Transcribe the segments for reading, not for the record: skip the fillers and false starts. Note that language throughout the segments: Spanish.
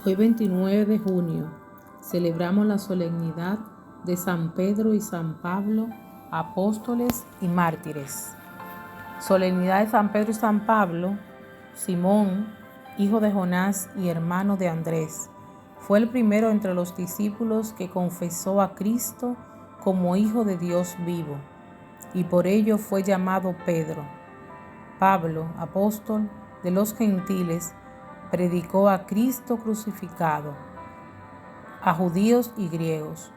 Hoy 29 de junio celebramos la solemnidad de San Pedro y San Pablo, apóstoles y mártires. Solemnidad de San Pedro y San Pablo. Simón, hijo de Jonás y hermano de Andrés, fue el primero entre los discípulos que confesó a Cristo como Hijo de Dios vivo, y por ello fue llamado Pedro. Pablo, apóstol de los gentiles, predicó a Cristo crucificado, a judíos y griegos.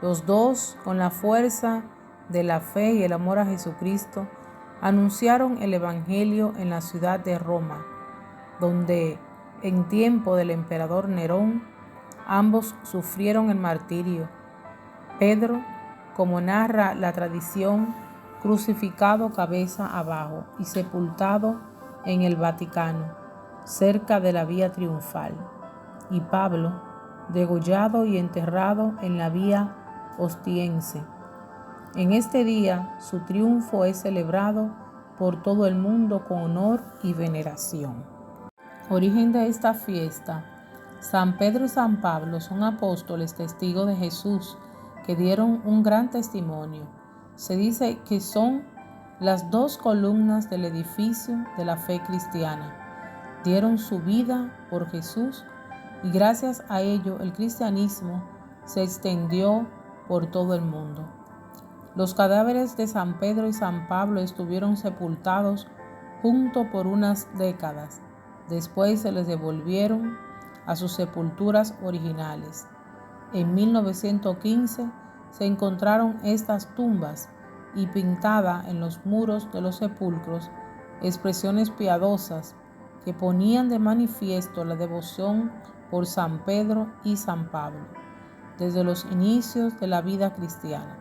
Los dos, con la fuerza de la fe y el amor a Jesucristo, anunciaron el Evangelio en la ciudad de Roma, donde, en tiempo del emperador Nerón, ambos sufrieron el martirio. Pedro, como narra la tradición, crucificado cabeza abajo y sepultado en el Vaticano, cerca de la Vía Triunfal, y Pablo, degollado y enterrado en la Vía Ostiense. En este día su triunfo es celebrado por todo el mundo con honor y veneración. Origen de esta fiesta. San Pedro y San Pablo son apóstoles testigos de Jesús que dieron un gran testimonio. Se dice que son las dos columnas del edificio de la fe cristiana. Dieron su vida por Jesús y gracias a ello el cristianismo se extendió por todo el mundo. Los cadáveres de San Pedro y San Pablo estuvieron sepultados juntos por unas décadas. Después se les devolvieron a sus sepulturas originales. En 1915 se encontraron estas tumbas y pintada en los muros de los sepulcros expresiones piadosas que ponían de manifiesto la devoción por San Pedro y San Pablo desde los inicios de la vida cristiana.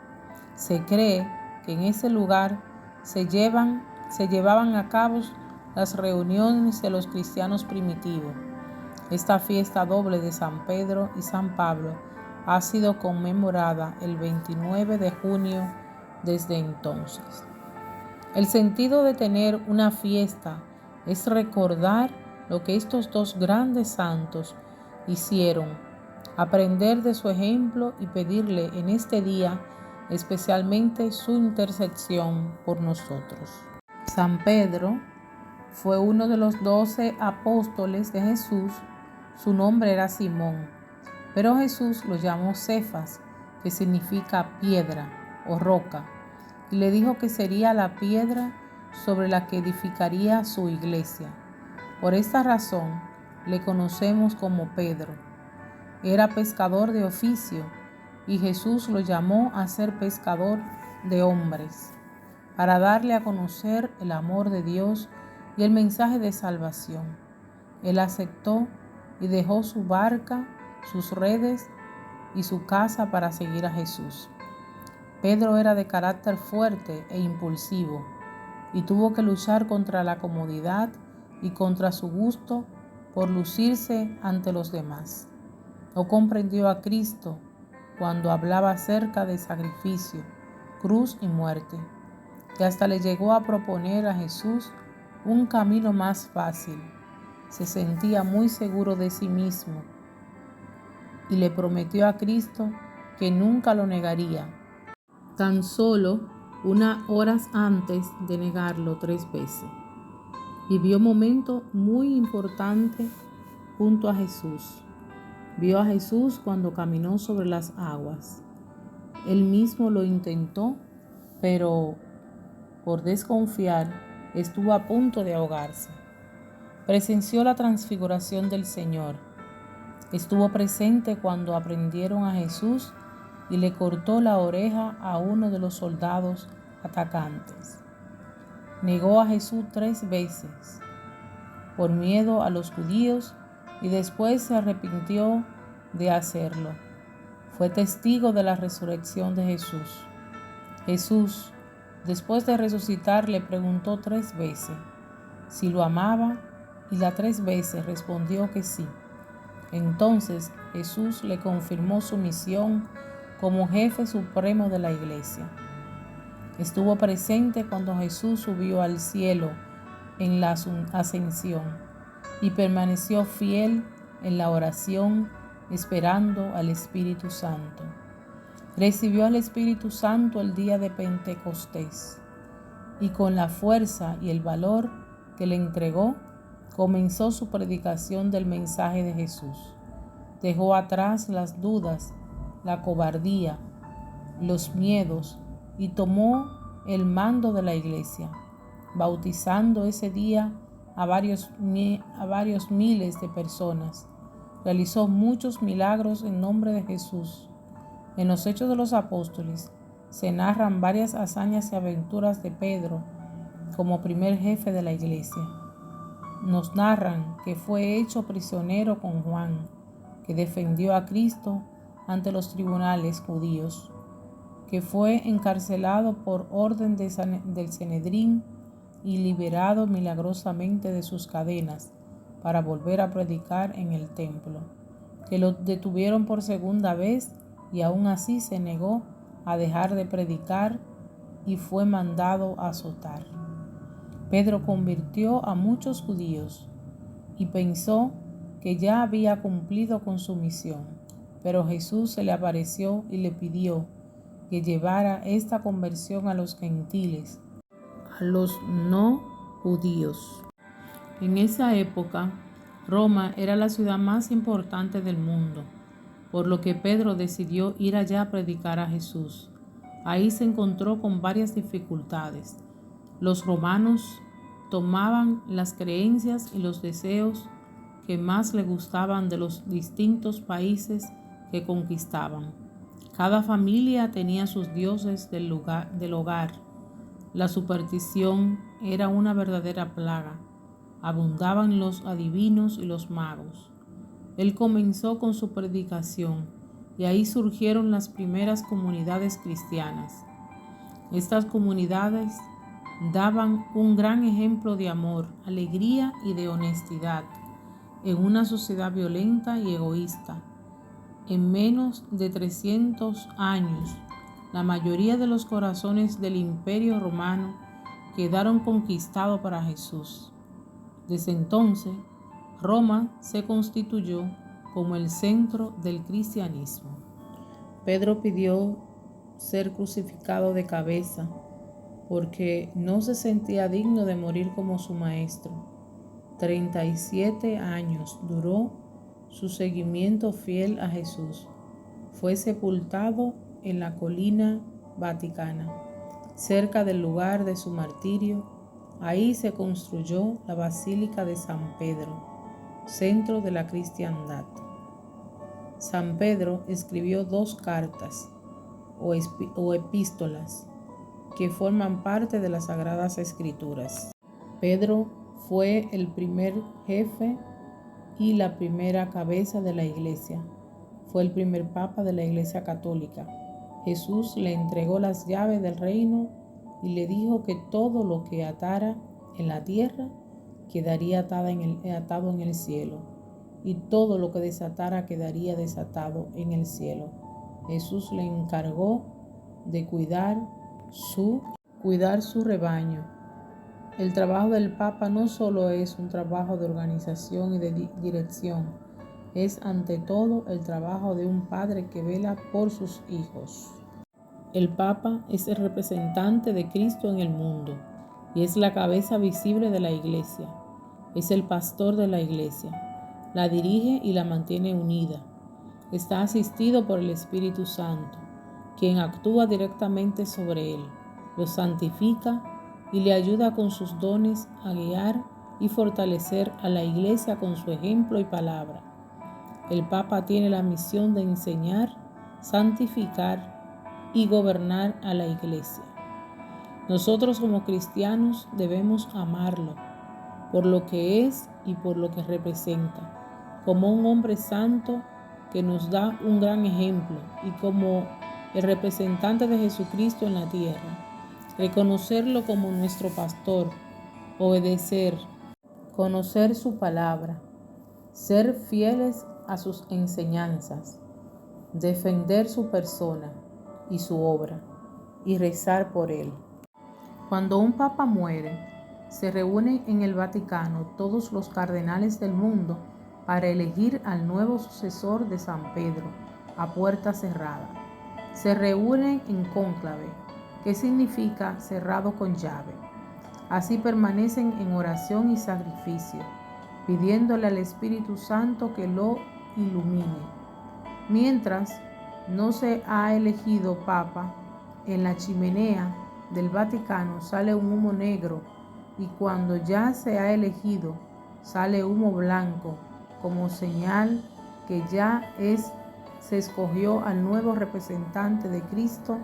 Se cree que en ese lugar se llevaban a cabo las reuniones de los cristianos primitivos. Esta fiesta doble de San Pedro y San Pablo ha sido conmemorada el 29 de junio desde entonces. El sentido de tener una fiesta es recordar lo que estos dos grandes santos hicieron, aprender de su ejemplo y pedirle en este día especialmente su intercesión por nosotros. San Pedro fue uno de los 12 apóstoles de Jesús. Su nombre era Simón, pero Jesús lo llamó Cefas, que significa piedra o roca, y le dijo que sería la piedra sobre la que edificaría su iglesia. Por esta razón le conocemos como Pedro. Era pescador de oficio y Jesús lo llamó a ser pescador de hombres, para darle a conocer el amor de Dios y el mensaje de salvación. Él aceptó y dejó su barca, sus redes y su casa para seguir a Jesús. Pedro era de carácter fuerte e impulsivo y tuvo que luchar contra la comodidad y contra su gusto por lucirse ante los demás. No comprendió a Cristo cuando hablaba acerca de sacrificio, cruz y muerte, que hasta le llegó a proponer a Jesús un camino más fácil. Se sentía muy seguro de sí mismo y le prometió a Cristo que nunca lo negaría, tan solo unas horas antes de negarlo 3 veces. Vivió un momento muy importante junto a Jesús. Vio a Jesús cuando caminó sobre las aguas. Él mismo lo intentó, pero por desconfiar estuvo a punto de ahogarse. Presenció la transfiguración del Señor. Estuvo presente cuando aprendieron a Jesús y le cortó la oreja a uno de los soldados atacantes. Negó a Jesús 3 veces por miedo a los judíos y después se arrepintió de hacerlo. Fue testigo de la resurrección de Jesús. Jesús, después de resucitar, le preguntó 3 veces si lo amaba y las 3 veces respondió que sí. Entonces Jesús le confirmó su misión como jefe supremo de la iglesia. Estuvo presente cuando Jesús subió al cielo en la ascensión y permaneció fiel en la oración, esperando al Espíritu Santo. Recibió al Espíritu Santo el día de Pentecostés y con la fuerza y el valor que le entregó, comenzó su predicación del mensaje de Jesús. Dejó atrás las dudas, la cobardía, los miedos y tomó el mando de la iglesia, bautizando ese día a varios miles de personas. Realizó muchos milagros en nombre de Jesús. En los Hechos de los Apóstoles se narran varias hazañas y aventuras de Pedro como primer jefe de la iglesia. Nos narran que fue hecho prisionero con Juan, que defendió a Cristo ante los tribunales judíos, que fue encarcelado por orden del Sanedrín y liberado milagrosamente de sus cadenas para volver a predicar en el templo, que lo detuvieron por segunda vez y aún así se negó a dejar de predicar y fue mandado a azotar. Pedro convirtió a muchos judíos y pensó que ya había cumplido con su misión, pero Jesús se le apareció y le pidió que llevara esta conversión a los gentiles, a los no judíos. En esa época, Roma era la ciudad más importante del mundo, por lo que Pedro decidió ir allá a predicar a Jesús. Ahí se encontró con varias dificultades. Los romanos tomaban las creencias y los deseos que más le gustaban de los distintos países que conquistaban. Cada familia tenía sus dioses del hogar. La superstición era una verdadera plaga. Abundaban los adivinos y los magos. Él comenzó con su predicación y ahí surgieron las primeras comunidades cristianas. Estas comunidades daban un gran ejemplo de amor, alegría y de honestidad en una sociedad violenta y egoísta. En menos de 300 años, la mayoría de los corazones del Imperio Romano quedaron conquistados para Jesús. Desde entonces, Roma se constituyó como el centro del cristianismo. Pedro pidió ser crucificado de cabeza porque no se sentía digno de morir como su maestro. 37 años duró su seguimiento fiel a Jesús. Fue sepultado en la colina Vaticana, cerca del lugar de su martirio. Ahí se construyó la Basílica de San Pedro, centro de la cristiandad. San Pedro escribió 2 cartas o epístolas que forman parte de las Sagradas Escrituras. Pedro fue el primer jefe y la primera cabeza de la iglesia. Fue el primer papa de la Iglesia Católica. Jesús le entregó las llaves del reino y le dijo que todo lo que atara en la tierra quedaría atado en el cielo, y todo lo que desatara quedaría desatado en el cielo. Jesús le encargó de cuidar su rebaño. El trabajo del Papa no solo es un trabajo de organización y de dirección, es ante todo el trabajo de un padre que vela por sus hijos. El Papa es el representante de Cristo en el mundo y es la cabeza visible de la Iglesia. Es el pastor de la Iglesia. La dirige y la mantiene unida. Está asistido por el Espíritu Santo, quien actúa directamente sobre él, lo santifica y le ayuda con sus dones a guiar y fortalecer a la Iglesia con su ejemplo y palabra. El Papa tiene la misión de enseñar, santificar y gobernar a la Iglesia. Nosotros como cristianos debemos amarlo por lo que es y por lo que representa, como un hombre santo que nos da un gran ejemplo y como el representante de Jesucristo en la tierra. Reconocerlo como nuestro pastor, obedecer, conocer su palabra, ser fieles a sus enseñanzas, defender su persona y su obra y rezar por él. Cuando un papa muere, se reúnen en el Vaticano todos los cardenales del mundo para elegir al nuevo sucesor de San Pedro a puerta cerrada. Se reúnen en cónclave, que significa cerrado con llave. Así permanecen en oración y sacrificio, pidiéndole al Espíritu Santo que lo ilumine. Mientras no se ha elegido papa, en la chimenea del Vaticano sale un humo negro, y cuando ya se ha elegido, sale humo blanco, como señal que ya se escogió al nuevo representante de Cristo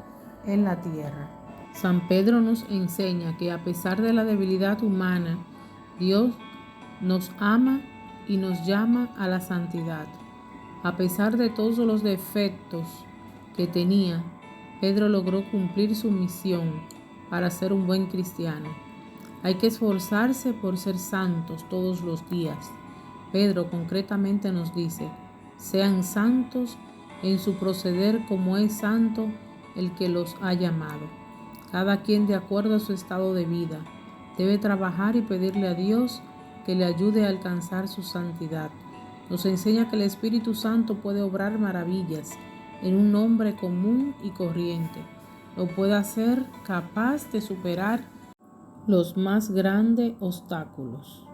en la tierra. San Pedro nos enseña que a pesar de la debilidad humana, Dios nos ama y nos llama a la santidad. A pesar de todos los defectos que tenía, Pedro logró cumplir su misión para ser un buen cristiano. Hay que esforzarse por ser santos todos los días. Pedro concretamente nos dice: sean santos en su proceder como es santo el que los ha llamado. Cada quien, de acuerdo a su estado de vida, debe trabajar y pedirle a Dios que le ayude a alcanzar su santidad. Nos enseña que el Espíritu Santo puede obrar maravillas en un hombre común y corriente. Lo puede hacer capaz de superar los más grandes obstáculos.